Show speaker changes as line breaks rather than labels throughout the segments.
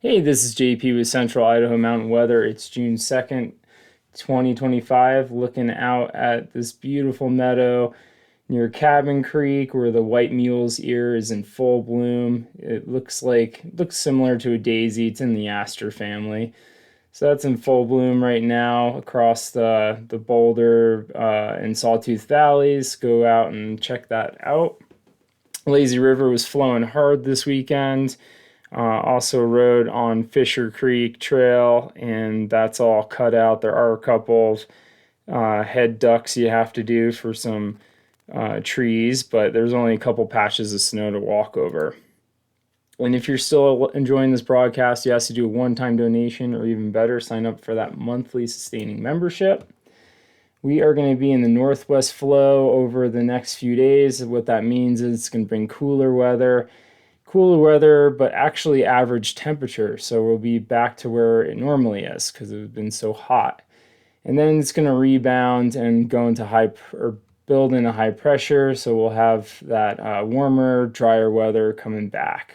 Hey, this is JP with Central Idaho Mountain Weather. It's June 2nd, 2025, looking out at this beautiful meadow near Cabin Creek where the white mule's ear is in full bloom. It looks similar to a daisy. It's in the aster family. So that's in full bloom right now across the Boulder and Sawtooth valleys. Go out and check that out. Lazy River was flowing hard this weekend. Also rode on Fisher Creek Trail, and that's all cut out. There are a couple of head ducks you have to do for some trees, but there's only a couple patches of snow to walk over. And if you're still enjoying this broadcast, you have to do a one-time donation, or even better, sign up for that monthly sustaining membership. We are going to be in the northwest flow over the next few days. What that means is it's going to bring cooler weather, but actually average temperature. So we'll be back to where it normally is because it's been so hot. And then it's going to rebound and go into build in a high pressure. So we'll have that warmer, drier weather coming back.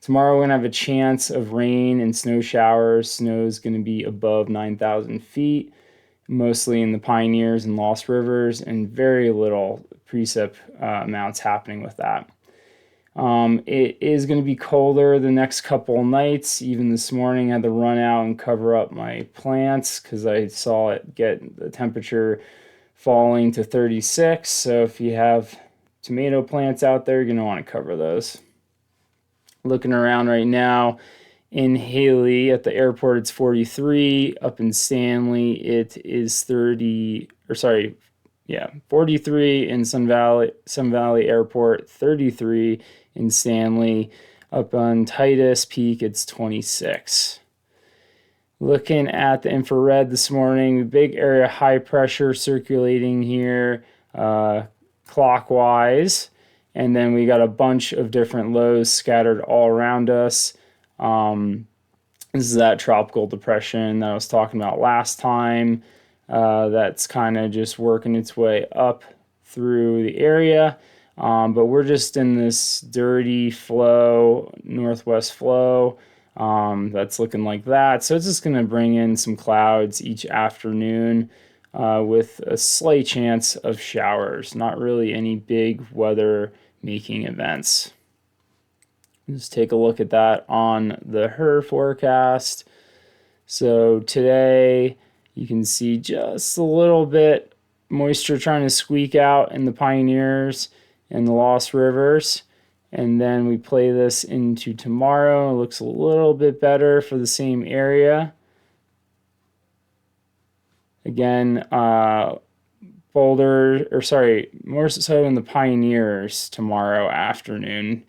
Tomorrow we're going to have a chance of rain and snow showers. Snow is going to be above 9,000 feet, mostly in the Pioneers and Lost Rivers, and very little precip amounts happening with that. It is going to be colder the next couple nights. Even this morning, I had to run out and cover up my plants because I saw it get the temperature falling to 36. So if you have tomato plants out there, you're going to want to cover those. Looking around right now in Haley at the airport, it's 43. Up in Stanley, it is 43 in Sun Valley Airport, 33 in Stanley. Up on Titus Peak, it's 26. Looking at the infrared this morning, big area high pressure circulating here clockwise. And then we got a bunch of different lows scattered all around us. This is that tropical depression that I was talking about last time. That's kind of just working its way up through the area. But we're just in this dirty flow, northwest flow, that's looking like that. So it's just going to bring in some clouds each afternoon with a slight chance of showers. Not really any big weather making events. Just take a look at that on the HRRR forecast. So today you can see just a little bit moisture trying to squeak out in the Pioneers and the Lost Rivers. And then we play this into tomorrow. It looks a little bit better for the same area. Again, more so in the Pioneers tomorrow afternoon,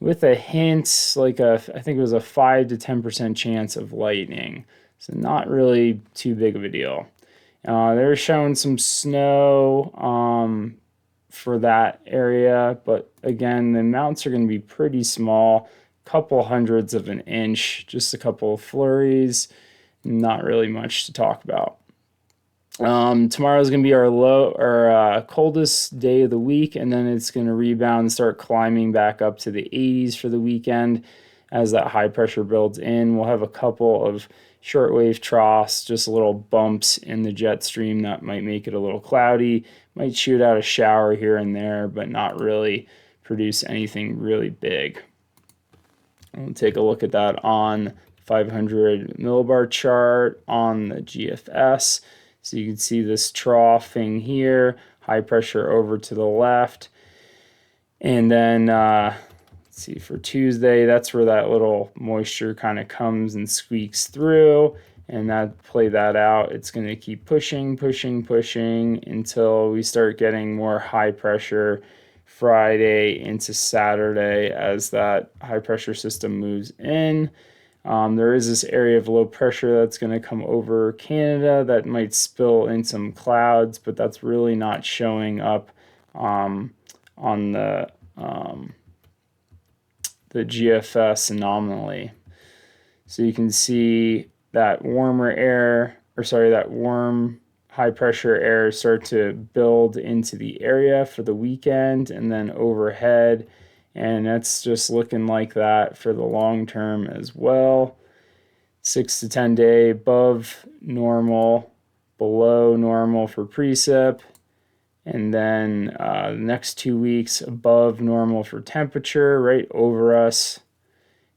with a hint, I think it was a 5 to 10% chance of lightning. So not really too big of a deal. They're showing some snow for that area, but again, the amounts are going to be pretty small, couple hundreds of an inch, just a couple of flurries, not really much to talk about. Tomorrow is going to be our coldest day of the week, and then it's going to rebound and start climbing back up to the 80s for the weekend as that high pressure builds in. We'll have a couple of shortwave troughs, just little bumps in the jet stream that might make it a little cloudy, might shoot out a shower here and there, but not really produce anything really big. We'll take a look at that on 500 millibar chart on the GFS. So you can see this troughing here, high pressure over to the left. And then, let's see, for Tuesday, that's where that little moisture kind of comes and squeaks through. And play that out. It's going to keep pushing until we start getting more high pressure Friday into Saturday as that high pressure system moves in. There is this area of low pressure that's going to come over Canada that might spill in some clouds, but that's really not showing up on the GFS anomaly. So you can see that warm high pressure air start to build into the area for the weekend and then overhead. And that's just looking like that for the long term as well. 6 to 10 day above normal, below normal for precip, and then the next 2 weeks above normal for temperature, right over us,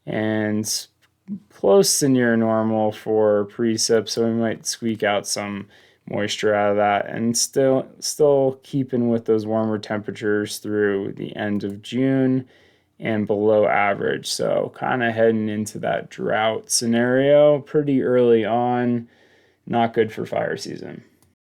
and close to near normal for precip, so we might squeak out some moisture out of that, and still keeping with those warmer temperatures through the end of June and below average. So kind of heading into that drought scenario pretty early on. Not good for fire season.